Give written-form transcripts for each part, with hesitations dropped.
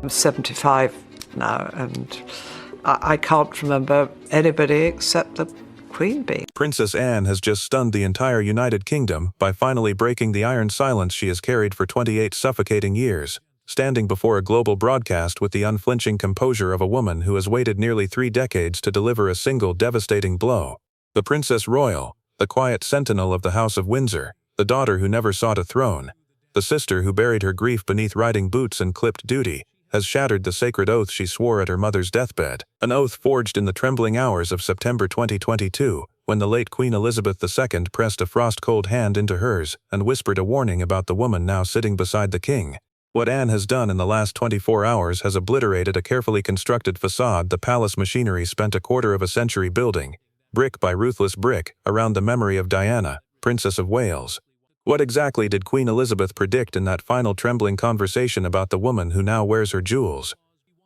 I'm 75 now, and I can't remember anybody except the Queen bee. Princess Anne has just stunned the entire United Kingdom by finally breaking the iron silence she has carried for 28 suffocating years, standing before a global broadcast with the unflinching composure of a woman who has waited nearly 3 decades to deliver a single devastating blow. The Princess Royal, the quiet sentinel of the House of Windsor, the daughter who never sought a throne, the sister who buried her grief beneath riding boots and clipped duty, has shattered the sacred oath she swore at her mother's deathbed, an oath forged in the trembling hours of September 2022, when the late Queen Elizabeth II pressed a frost-cold hand into hers and whispered a warning about the woman now sitting beside the king. What Anne has done in the last 24 hours has obliterated a carefully constructed facade the palace machinery spent a quarter of a century building, brick by ruthless brick, around the memory of Diana, Princess of Wales. What exactly did Queen Elizabeth predict in that final trembling conversation about the woman who now wears her jewels?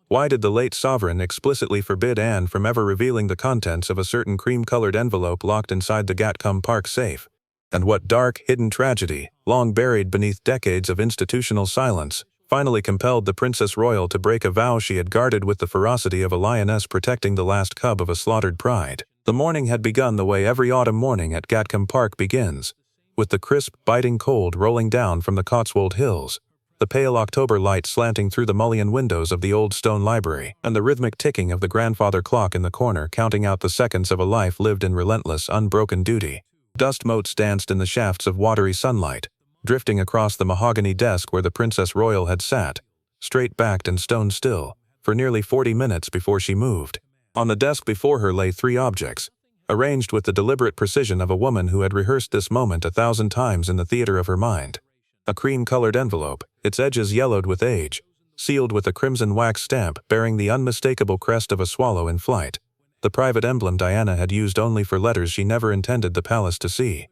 Why did the late sovereign explicitly forbid Anne from ever revealing the contents of a certain cream-colored envelope locked inside the Gatcombe Park safe? And what dark, hidden tragedy, long buried beneath decades of institutional silence, finally compelled the Princess Royal to break a vow she had guarded with the ferocity of a lioness protecting the last cub of a slaughtered pride? The morning had begun the way every autumn morning at Gatcombe Park begins, with the crisp, biting cold rolling down from the Cotswold Hills, the pale October light slanting through the mullioned windows of the old stone library, and the rhythmic ticking of the grandfather clock in the corner counting out the seconds of a life lived in relentless, unbroken duty. Dust motes danced in the shafts of watery sunlight, drifting across the mahogany desk where the Princess Royal had sat, straight-backed and stone-still, for nearly 40 minutes before she moved. On the desk before her lay 3 objects, arranged with the deliberate precision of a woman who had rehearsed this moment 1,000 times in the theater of her mind. A cream-colored envelope, its edges yellowed with age, sealed with a crimson wax stamp bearing the unmistakable crest of a swallow in flight, the private emblem Diana had used only for letters she never intended the palace to see.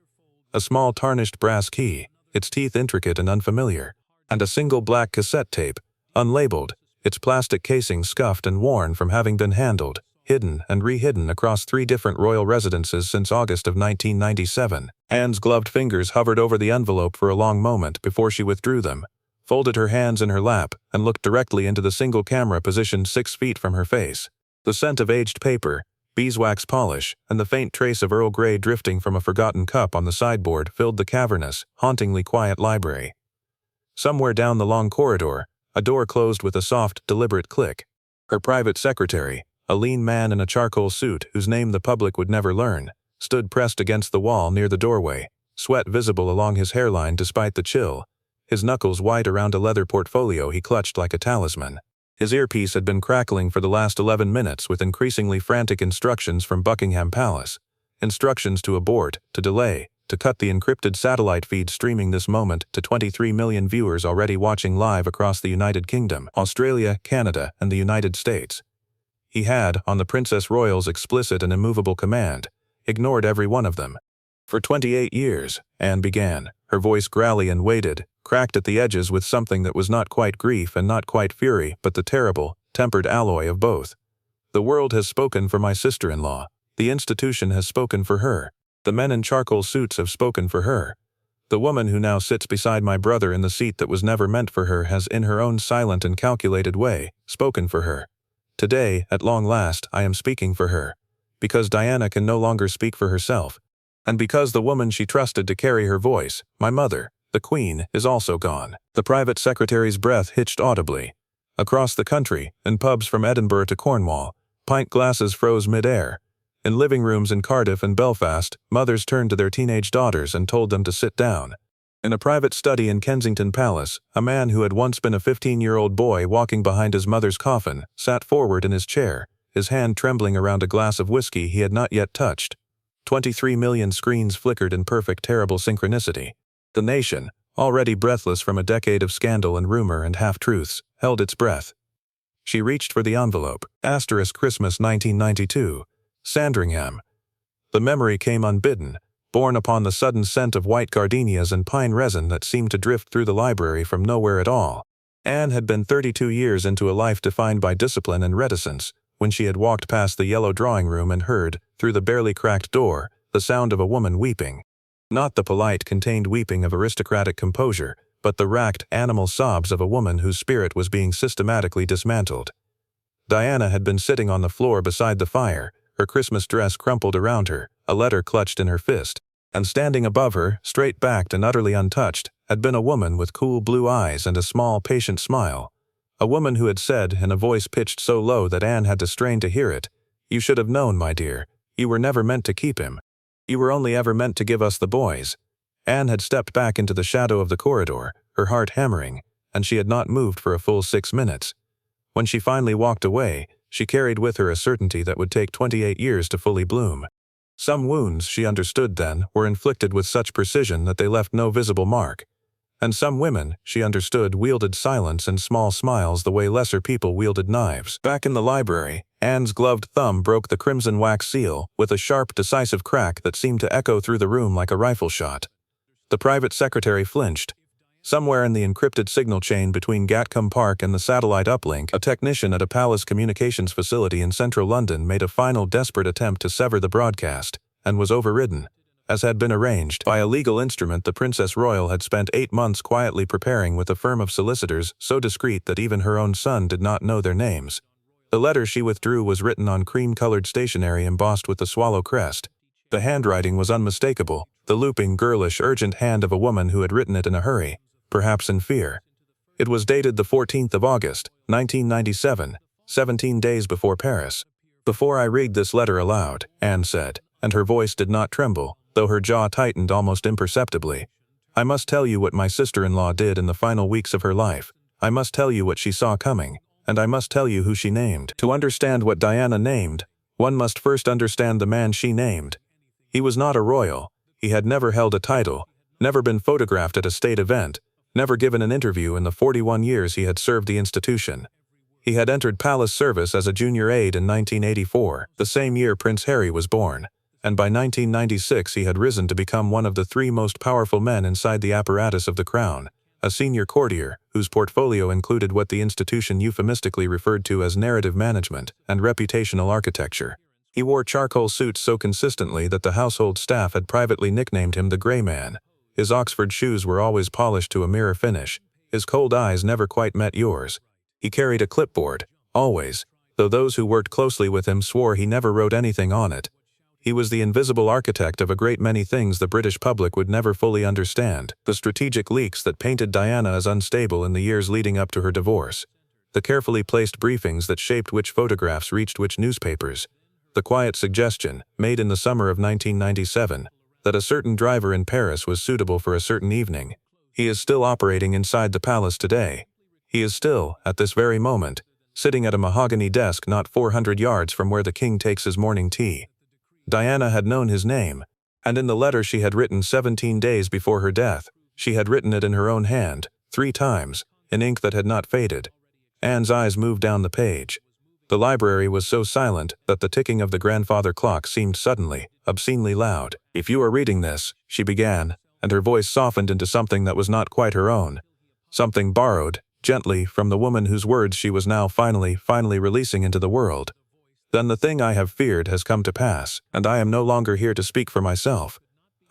A small tarnished brass key, its teeth intricate and unfamiliar, and a single black cassette tape, unlabeled, its plastic casing scuffed and worn from having been handled, hidden and re-hidden across 3 different royal residences since August of 1997. Anne's gloved fingers hovered over the envelope for a long moment before she withdrew them, folded her hands in her lap, and looked directly into the single camera positioned 6 feet from her face. The scent of aged paper, beeswax polish, and the faint trace of Earl Grey drifting from a forgotten cup on the sideboard filled the cavernous, hauntingly quiet library. Somewhere down the long corridor, a door closed with a soft, deliberate click. Her private secretary, a lean man in a charcoal suit whose name the public would never learn, stood pressed against the wall near the doorway, sweat visible along his hairline despite the chill, his knuckles white around a leather portfolio he clutched like a talisman. His earpiece had been crackling for the last 11 minutes with increasingly frantic instructions from Buckingham Palace. Instructions to abort, to delay, to cut the encrypted satellite feed streaming this moment to 23 million viewers already watching live across the United Kingdom, Australia, Canada, and the United States. He had, on the Princess Royal's explicit and immovable command, ignored every one of them. For 28 years, Anne began, her voice growly and weighted, cracked at the edges with something that was not quite grief and not quite fury but the terrible, tempered alloy of both. The world has spoken for my sister-in-law. The institution has spoken for her. The men in charcoal suits have spoken for her. The woman who now sits beside my brother in the seat that was never meant for her has, in her own silent and calculated way, spoken for her. Today, at long last, I am speaking for her. Because Diana can no longer speak for herself. And because the woman she trusted to carry her voice, my mother, the Queen, is also gone. The private secretary's breath hitched audibly. Across the country, in pubs from Edinburgh to Cornwall, pint glasses froze mid-air. In living rooms in Cardiff and Belfast, mothers turned to their teenage daughters and told them to sit down. In a private study in Kensington Palace, a man who had once been a 15-year-old boy walking behind his mother's coffin sat forward in his chair, his hand trembling around a glass of whiskey he had not yet touched. 23 million screens flickered in perfect terrible synchronicity. The nation, already breathless from a decade of scandal and rumor and half-truths, held its breath. She reached for the envelope, Christmas 1992, Sandringham. The memory came unbidden, borne upon the sudden scent of white gardenias and pine resin that seemed to drift through the library from nowhere at all. Anne had been 32 years into a life defined by discipline and reticence, when she had walked past the yellow drawing room and heard, through the barely cracked door, the sound of a woman weeping. Not the polite, contained weeping of aristocratic composure, but the racked, animal sobs of a woman whose spirit was being systematically dismantled. Diana had been sitting on the floor beside the fire, her Christmas dress crumpled around her, a letter clutched in her fist, and standing above her, straight-backed and utterly untouched, had been a woman with cool blue eyes and a small, patient smile. A woman who had said, in a voice pitched so low that Anne had to strain to hear it, "You should have known, my dear. You were never meant to keep him. You were only ever meant to give us the boys." Anne had stepped back into the shadow of the corridor, her heart hammering, and she had not moved for a full 6 minutes. When she finally walked away, she carried with her a certainty that would take 28 years to fully bloom. Some wounds, she understood then, were inflicted with such precision that they left no visible mark. And some women, she understood, wielded silence and small smiles the way lesser people wielded knives. Back in the library, Anne's gloved thumb broke the crimson wax seal with a sharp, decisive crack that seemed to echo through the room like a rifle shot. The private secretary flinched. Somewhere in the encrypted signal chain between Gatcombe Park and the satellite uplink, a technician at a palace communications facility in central London made a final desperate attempt to sever the broadcast, and was overridden. As had been arranged, by a legal instrument the Princess Royal had spent 8 months quietly preparing with a firm of solicitors so discreet that even her own son did not know their names. The letter she withdrew was written on cream-colored stationery embossed with the swallow crest. The handwriting was unmistakable, the looping, girlish, urgent hand of a woman who had written it in a hurry, perhaps in fear. It was dated the 14th of August, 1997, 17 days before Paris. "Before I read this letter aloud," Anne said, and her voice did not tremble, though her jaw tightened almost imperceptibly. "I must tell you what my sister-in-law did in the final weeks of her life. I must tell you what she saw coming, and I must tell you who she named. To understand what Diana named, one must first understand the man she named. He was not a royal. He had never held a title, never been photographed at a state event, never given an interview in the 41 years he had served the institution. He had entered palace service as a junior aide in 1984, the same year Prince Harry was born, and by 1996 he had risen to become one of the 3 most powerful men inside the apparatus of the crown, a senior courtier whose portfolio included what the institution euphemistically referred to as narrative management and reputational architecture. He wore charcoal suits so consistently that the household staff had privately nicknamed him the Grey Man. His Oxford shoes were always polished to a mirror finish. His cold eyes never quite met yours. He carried a clipboard, always, though those who worked closely with him swore he never wrote anything on it. He was the invisible architect of a great many things the British public would never fully understand. The strategic leaks that painted Diana as unstable in the years leading up to her divorce. The carefully placed briefings that shaped which photographs reached which newspapers. The quiet suggestion, made in the summer of 1997, that a certain driver in Paris was suitable for a certain evening. He is still operating inside the palace today. He is still, at this very moment, sitting at a mahogany desk not 400 yards from where the king takes his morning tea. Diana had known his name, and in the letter she had written 17 days before her death, she had written it in her own hand, 3 times, in ink that had not faded. Anne's eyes moved down the page. The library was so silent that the ticking of the grandfather clock seemed suddenly, obscenely loud. "If you are reading this," she began, and her voice softened into something that was not quite her own. Something borrowed, gently, from the woman whose words she was now finally releasing into the world. "Then the thing I have feared has come to pass, and I am no longer here to speak for myself.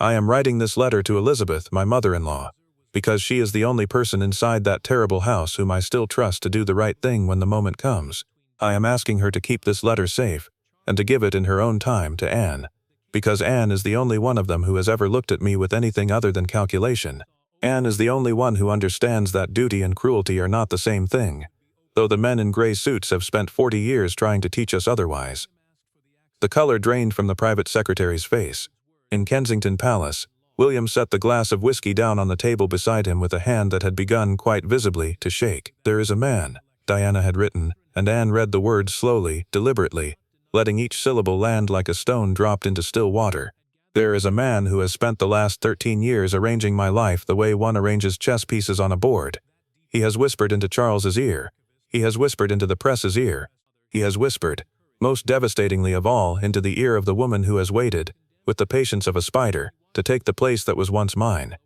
I am writing this letter to Elizabeth, my mother-in-law, because she is the only person inside that terrible house whom I still trust to do the right thing when the moment comes. I am asking her to keep this letter safe, and to give it in her own time to Anne, because Anne is the only one of them who has ever looked at me with anything other than calculation. Anne is the only one who understands that duty and cruelty are not the same thing, though the men in gray suits have spent 40 years trying to teach us otherwise." The color drained from the private secretary's face. In Kensington Palace, William set the glass of whiskey down on the table beside him with a hand that had begun, quite visibly, to shake. "There is a man," Diana had written, and Anne read the words slowly, deliberately, letting each syllable land like a stone dropped into still water. "There is a man who has spent the last 13 years arranging my life the way one arranges chess pieces on a board. He has whispered into Charles's ear. He has whispered into the press's ear. He has whispered, most devastatingly of all, into the ear of the woman who has waited, with the patience of a spider, to take the place that was once mine.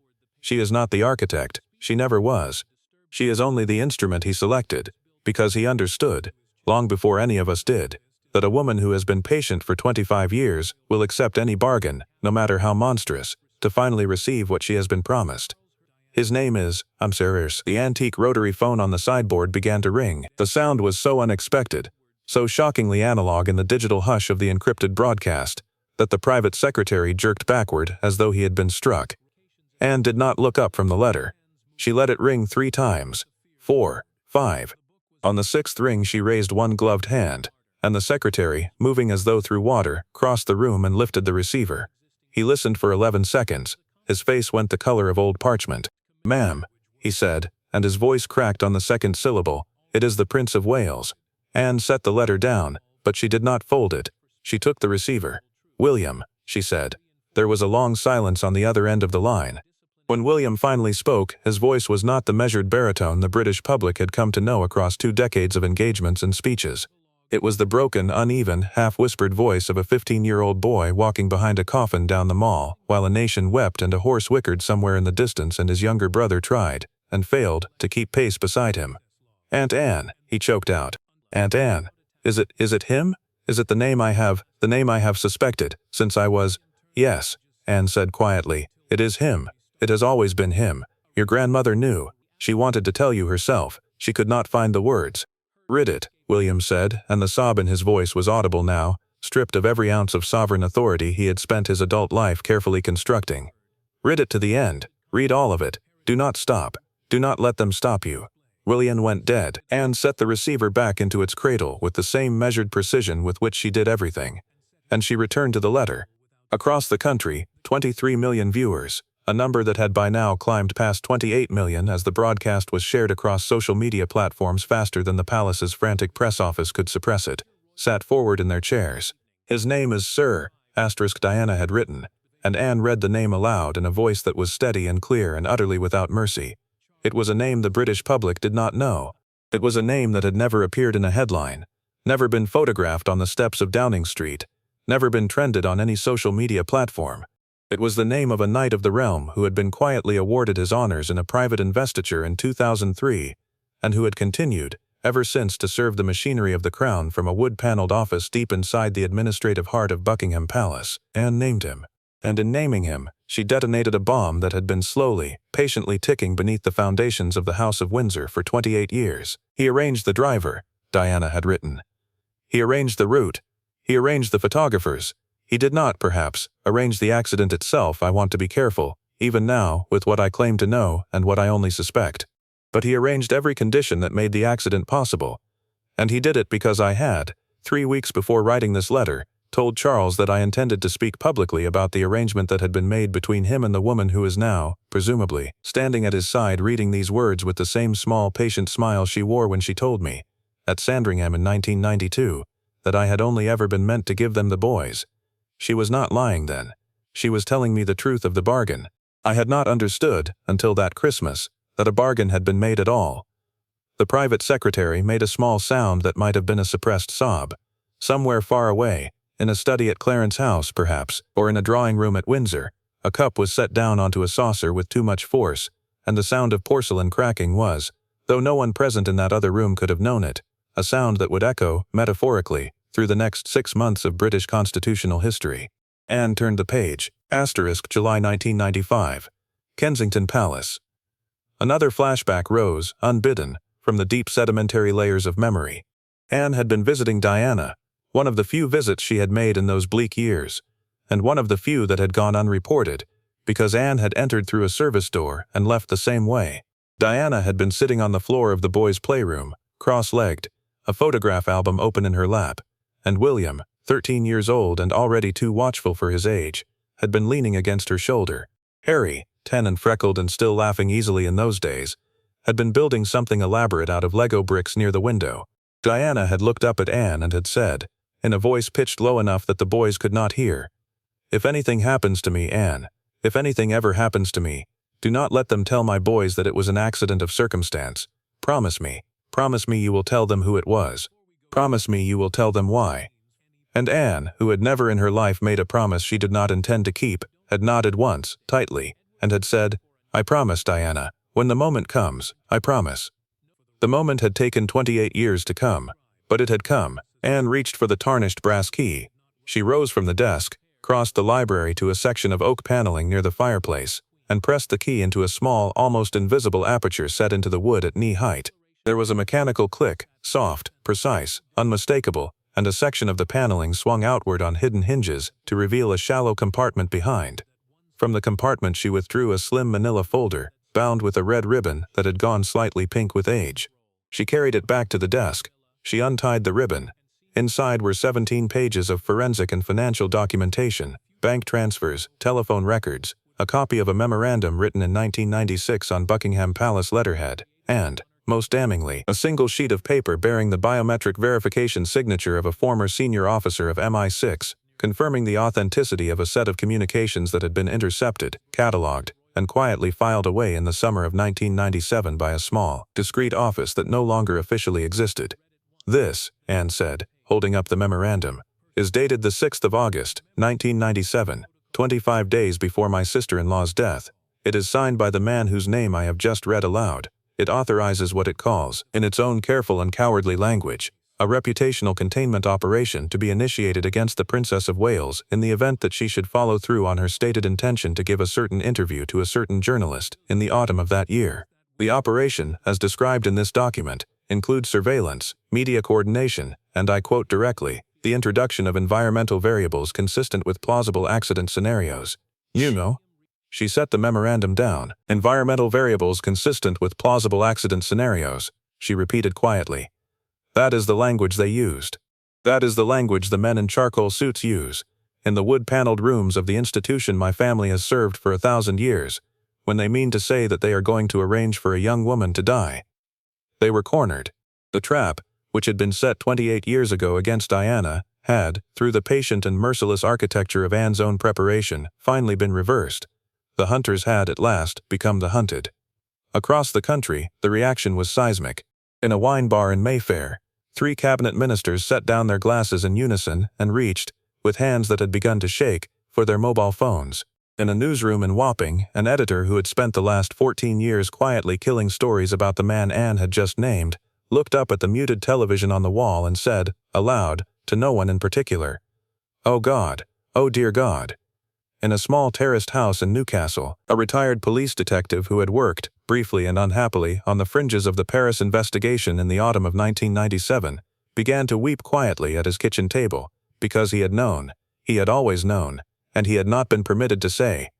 She is not the architect. She never was. She is only the instrument he selected, because he understood, long before any of us did, that a woman who has been patient for 25 years will accept any bargain, no matter how monstrous, to finally receive what she has been promised. His name is, I'm serious. The antique rotary phone on the sideboard began to ring. The sound was so unexpected, so shockingly analog in the digital hush of the encrypted broadcast, that the private secretary jerked backward as though he had been struck. Anne did not look up from the letter. She let it ring 3 times, 4, 5. On the 6th ring she raised one gloved hand, and the secretary, moving as though through water, crossed the room and lifted the receiver. He listened for 11 seconds. His face went the color of old parchment. "Ma'am," he said, and his voice cracked on the 2nd syllable, "it is the Prince of Wales." Anne set the letter down, but she did not fold it. She took the receiver. "William," she said. There was a long silence on the other end of the line. When William finally spoke, his voice was not the measured baritone the British public had come to know across 2 decades of engagements and speeches. It was the broken, uneven, half-whispered voice of a 15-year-old boy walking behind a coffin down the mall, while a nation wept and a horse whickered somewhere in the distance and his younger brother tried, and failed, to keep pace beside him. "Aunt Anne," he choked out. "Aunt Anne. Is it him? Is it the name I have suspected, since I was—" "Yes," Anne said quietly. "It is him. It has always been him. Your grandmother knew. She wanted to tell you herself. She could not find the words." "Rid it," William said, and the sob in his voice was audible now, stripped of every ounce of sovereign authority he had spent his adult life carefully constructing. "Rid it to the end. Read all of it. Do not stop. Do not let them stop you." William went dead. Anne set the receiver back into its cradle with the same measured precision with which she did everything. And she returned to the letter. Across the country, 23 million viewers, a number that had by now climbed past 28 million as the broadcast was shared across social media platforms faster than the palace's frantic press office could suppress it, sat forward in their chairs. "His name is Sir," Diana had written, and Anne read the name aloud in a voice that was steady and clear and utterly without mercy. It was a name the British public did not know. It was a name that had never appeared in a headline, never been photographed on the steps of Downing Street, never been trended on any social media platform. It was the name of a knight of the realm who had been quietly awarded his honors in a private investiture in 2003, and who had continued, ever since, to serve the machinery of the crown from a wood-paneled office deep inside the administrative heart of Buckingham Palace. Anne named him. And in naming him, she detonated a bomb that had been slowly, patiently ticking beneath the foundations of the House of Windsor for 28 years. "He arranged the driver," Diana had written. "He arranged the route. He arranged the photographers. He did not, perhaps, arrange the accident itself. I want to be careful, even now, with what I claim to know and what I only suspect. But he arranged every condition that made the accident possible. And he did it because I had, 3 weeks before writing this letter, told Charles that I intended to speak publicly about the arrangement that had been made between him and the woman who is now, presumably, standing at his side reading these words with the same small, patient smile she wore when she told me, at Sandringham in 1992, that I had only ever been meant to give them the boys. She was not lying then. She was telling me the truth of the bargain. I had not understood, until that Christmas, that a bargain had been made at all." The private secretary made a small sound that might have been a suppressed sob. Somewhere far away, in a study at Clarence House, perhaps, or in a drawing room at Windsor, a cup was set down onto a saucer with too much force, and the sound of porcelain cracking was, though no one present in that other room could have known it, a sound that would echo, metaphorically, through the next 6 months of British constitutional history. Anne turned the page. July 1995. Kensington Palace. Another flashback rose, unbidden, from the deep sedimentary layers of memory. Anne had been visiting Diana, one of the few visits she had made in those bleak years, and one of the few that had gone unreported, because Anne had entered through a service door and left the same way. Diana had been sitting on the floor of the boys' playroom, cross-legged, a photograph album open in her lap, and William, 13 years old and already too watchful for his age, had been leaning against her shoulder. Harry, 10 and freckled and still laughing easily in those days, had been building something elaborate out of Lego bricks near the window. Diana had looked up at Anne and had said, in a voice pitched low enough that the boys could not hear, "If anything happens to me, Anne, if anything ever happens to me, do not let them tell my boys that it was an accident of circumstance. Promise me you will tell them who it was. Promise me you will tell them why." And Anne, who had never in her life made a promise she did not intend to keep, had nodded once, tightly, and had said, "I promise, Diana. When the moment comes, I promise." The moment had taken 28 years to come, but it had come. Anne reached for the tarnished brass key. She rose from the desk, crossed the library to a section of oak paneling near the fireplace, and pressed the key into a small, almost invisible aperture set into the wood at knee height. There was a mechanical click, soft, precise, unmistakable, and a section of the paneling swung outward on hidden hinges to reveal a shallow compartment behind. From the compartment she withdrew a slim manila folder, bound with a red ribbon that had gone slightly pink with age. She carried it back to the desk. She untied the ribbon. Inside were 17 pages of forensic and financial documentation, bank transfers, telephone records, a copy of a memorandum written in 1996 on Buckingham Palace letterhead, and, most damningly, a single sheet of paper bearing the biometric verification signature of a former senior officer of MI6, confirming the authenticity of a set of communications that had been intercepted, catalogued, and quietly filed away in the summer of 1997 by a small, discreet office that no longer officially existed. "This," Anne said, holding up the memorandum, "is dated the 6th of August, 1997, 25 days before my sister-in-law's death. It is signed by the man whose name I have just read aloud. It authorizes what it calls, in its own careful and cowardly language, a reputational containment operation to be initiated against the Princess of Wales in the event that she should follow through on her stated intention to give a certain interview to a certain journalist in the autumn of that year. The operation, as described in this document, includes surveillance, media coordination, and I quote directly, the introduction of environmental variables consistent with plausible accident scenarios. You know." She set the memorandum down. "Environmental variables consistent with plausible accident scenarios," she repeated quietly. "That is the language they used. That is the language the men in charcoal suits use, in the wood-paneled rooms of the institution my family has served for 1,000 years, when they mean to say that they are going to arrange for a young woman to die." They were cornered. The trap, which had been set 28 years ago against Diana, had, through the patient and merciless architecture of Anne's own preparation, finally been reversed. The hunters had, at last, become the hunted. Across the country, the reaction was seismic. In a wine bar in Mayfair, 3 cabinet ministers set down their glasses in unison and reached, with hands that had begun to shake, for their mobile phones. In a newsroom in Wapping, an editor who had spent the last 14 years quietly killing stories about the man Anne had just named, looked up at the muted television on the wall and said, aloud, to no one in particular, "Oh God, oh dear God." In a small terraced house in Newcastle, a retired police detective who had worked, briefly and unhappily, on the fringes of the Paris investigation in the autumn of 1997, began to weep quietly at his kitchen table, because he had always known, and he had not been permitted to say.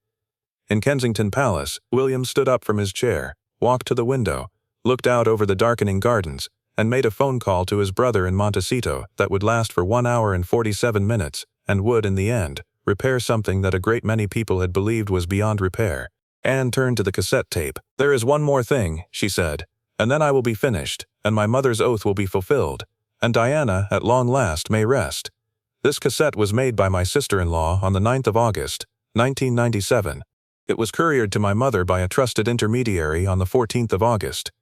In Kensington Palace, William stood up from his chair, walked to the window, looked out over the darkening gardens, and made a phone call to his brother in Montecito that would last for 1 hour and 47 minutes, and would, in the end, repair something that a great many people had believed was beyond repair. Anne turned to the cassette tape. "There is one more thing," she said, "and then I will be finished, and my mother's oath will be fulfilled, and Diana, at long last, may rest. This cassette was made by my sister-in-law on the 9th of August, 1997. It was couriered to my mother by a trusted intermediary on the 14th of August.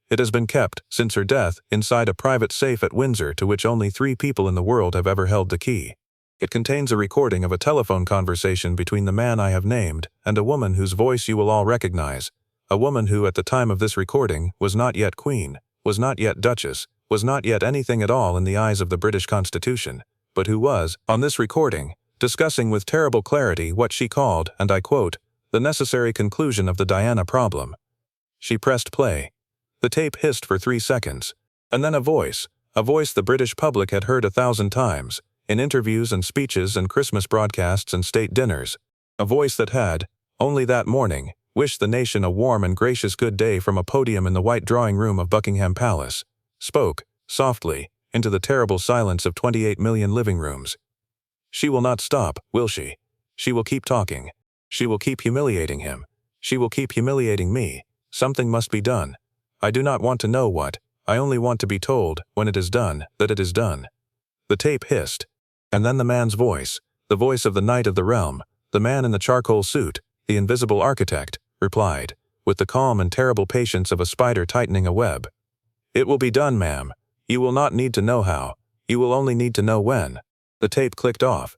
It has been kept, since her death, inside a private safe at Windsor to which only 3 people in the world have ever held the key. It contains a recording of a telephone conversation between the man I have named and a woman whose voice you will all recognize, a woman who, at the time of this recording, was not yet Queen, was not yet Duchess, was not yet anything at all in the eyes of the British Constitution, but who was, on this recording, discussing with terrible clarity what she called, and I quote, the necessary conclusion of the Diana problem. She pressed play. The tape hissed for 3 seconds, and then a voice the British public had heard 1,000 times, in interviews and speeches and Christmas broadcasts and state dinners, a voice that had, only that morning, wished the nation a warm and gracious good day from a podium in the white drawing room of Buckingham Palace, spoke, softly, into the terrible silence of 28 million living rooms. She will not stop, will she? She will keep talking. She will keep humiliating him. She will keep humiliating me. Something must be done. I do not want to know what. I only want to be told, when it is done, that it is done. The tape hissed. And then the man's voice, the voice of the knight of the realm, the man in the charcoal suit, the invisible architect, replied, with the calm and terrible patience of a spider tightening a web. It will be done, ma'am. You will not need to know how. You will only need to know when. The tape clicked off.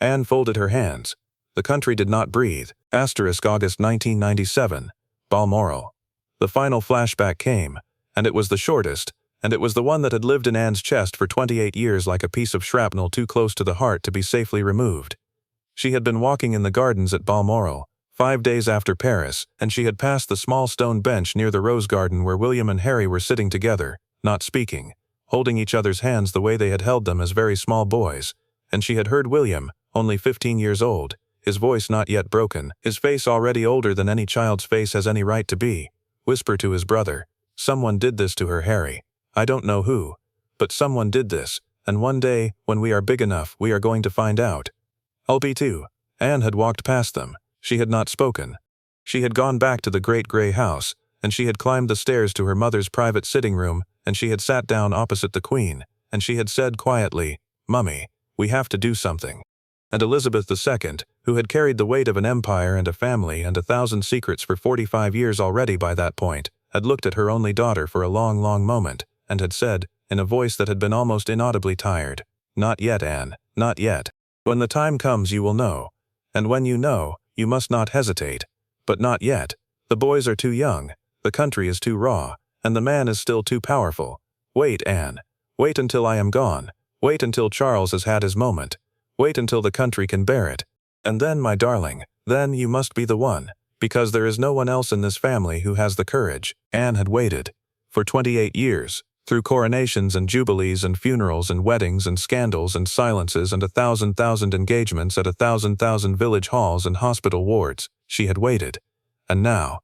Anne folded her hands. The country did not breathe. August 1997. Balmoral. The final flashback came, and it was the shortest, and it was the one that had lived in Anne's chest for 28 years like a piece of shrapnel too close to the heart to be safely removed. She had been walking in the gardens at Balmoral, 5 days after Paris, and she had passed the small stone bench near the rose garden where William and Harry were sitting together, not speaking, holding each other's hands the way they had held them as very small boys, and she had heard William, only 15 years old, his voice not yet broken, his face already older than any child's face has any right to be, whisper to his brother, "Someone did this to her, Harry. I don't know who, but someone did this, and one day, when we are big enough, we are going to find out." "I'll be too." Anne had walked past them. She had not spoken. She had gone back to the great grey house, and she had climbed the stairs to her mother's private sitting room, and she had sat down opposite the Queen, and she had said quietly, "Mummy, we have to do something." And Elizabeth II, who had carried the weight of an empire and a family and 1,000 secrets for 45 years already by that point, had looked at her only daughter for a long, long moment, and had said, in a voice that had been almost inaudibly tired, "Not yet, Anne, not yet. When the time comes you will know. And when you know, you must not hesitate. But not yet. The boys are too young, the country is too raw, and the man is still too powerful. Wait, Anne. Wait until I am gone. Wait until Charles has had his moment. Wait until the country can bear it. And then, my darling, then you must be the one, because there is no one else in this family who has the courage." Anne had waited. For 28 years, through coronations and jubilees and funerals and weddings and scandals and silences and 1,000 engagements at 1,000 village halls and hospital wards, she had waited. And now,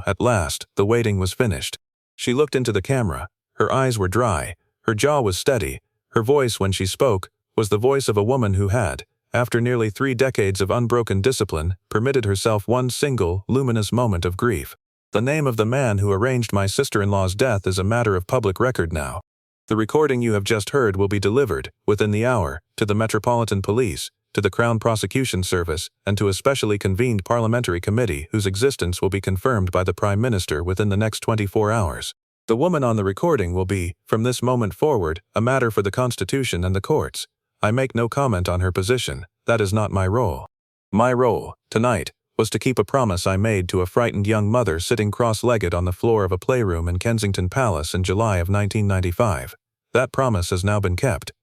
at last, the waiting was finished. She looked into the camera. Her eyes were dry. Her jaw was steady. Her voice, when she spoke, was the voice of a woman who had, after nearly 3 decades of unbroken discipline, permitted herself one single, luminous moment of grief. "The name of the man who arranged my sister-in-law's death is a matter of public record now. The recording you have just heard will be delivered, within the hour, to the Metropolitan Police, to the Crown Prosecution Service, and to a specially convened parliamentary committee whose existence will be confirmed by the Prime Minister within the next 24 hours. The woman on the recording will be, from this moment forward, a matter for the Constitution and the courts. I make no comment on her position. That is not my role. My role, tonight, was to keep a promise I made to a frightened young mother sitting cross-legged on the floor of a playroom in Kensington Palace in July of 1995. That promise has now been kept."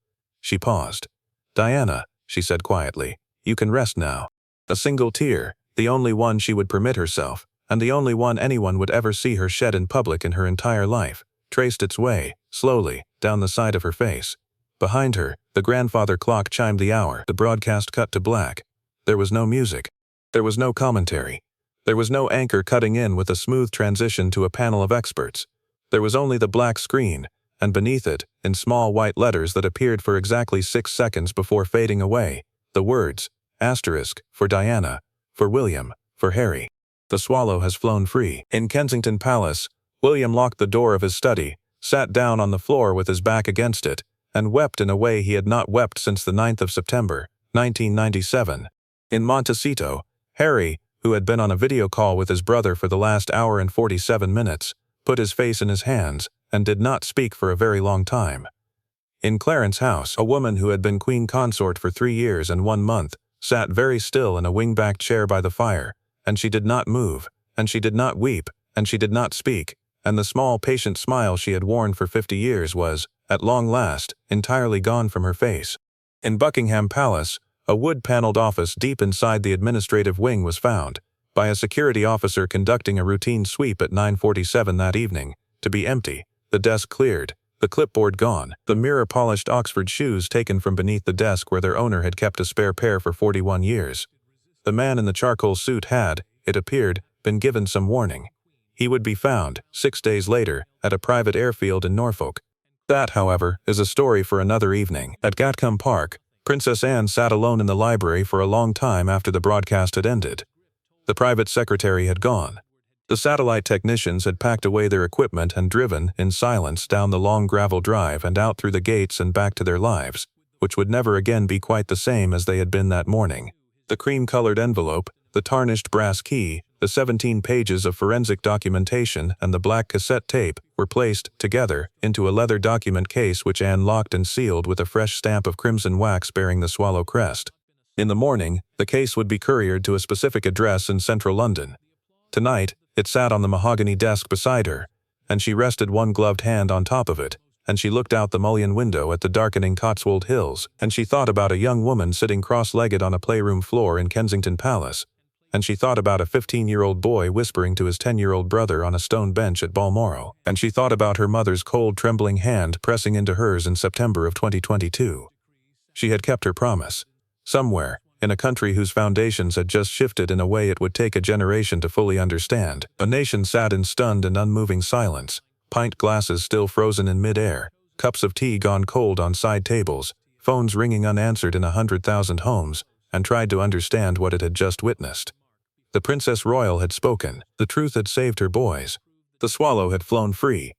She paused. "Diana," she said quietly, "you can rest now." A single tear, the only one she would permit herself, and the only one anyone would ever see her shed in public in her entire life, traced its way, slowly, down the side of her face. Behind her, the grandfather clock chimed the hour. The broadcast cut to black. There was no music. There was no commentary. There was no anchor cutting in with a smooth transition to a panel of experts. There was only the black screen, and beneath it, in small white letters that appeared for exactly 6 seconds before fading away, the words, asterisk, for Diana, for William, for Harry. The swallow has flown free. In Kensington Palace, William locked the door of his study, sat down on the floor with his back against it, and wept in a way he had not wept since the 9th of September, 1997. In Montecito, Harry, who had been on a video call with his brother for the last hour and 47 minutes, put his face in his hands, and did not speak for a very long time. In Clarence House, a woman who had been Queen Consort for 3 years and 1 month, sat very still in a wing-back chair by the fire, and she did not move, and she did not weep, and she did not speak, and the small patient smile she had worn for 50 years was, at long last, entirely gone from her face. In Buckingham Palace, a wood-paneled office deep inside the administrative wing was found, by a security officer conducting a routine sweep at 9:47 that evening, to be empty, the desk cleared, the clipboard gone, the mirror-polished Oxford shoes taken from beneath the desk where their owner had kept a spare pair for 41 years. The man in the charcoal suit had, it appeared, been given some warning. He would be found, 6 days later, at a private airfield in Norfolk. That, however, is a story for another evening. At Gatcombe Park, Princess Anne sat alone in the library for a long time after the broadcast had ended. The private secretary had gone. The satellite technicians had packed away their equipment and driven, in silence, down the long gravel drive and out through the gates and back to their lives, which would never again be quite the same as they had been that morning. The cream-colored envelope, the tarnished brass key, the 17 pages of forensic documentation and the black cassette tape were placed, together, into a leather document case which Anne locked and sealed with a fresh stamp of crimson wax bearing the swallow crest. In the morning, the case would be couriered to a specific address in central London. Tonight, it sat on the mahogany desk beside her, and she rested one gloved hand on top of it, and she looked out the mullioned window at the darkening Cotswold Hills, and she thought about a young woman sitting cross-legged on a playroom floor in Kensington Palace. And she thought about a 15-year-old boy whispering to his 10-year-old brother on a stone bench at Balmoral. And she thought about her mother's cold, trembling hand pressing into hers in September of 2022. She had kept her promise. Somewhere, in a country whose foundations had just shifted in a way it would take a generation to fully understand, a nation sat in stunned and unmoving silence, pint glasses still frozen in mid-air, cups of tea gone cold on side tables, phones ringing unanswered in 100,000 homes, and tried to understand what it had just witnessed. The Princess Royal had spoken. The truth had saved her boys. The swallow had flown free.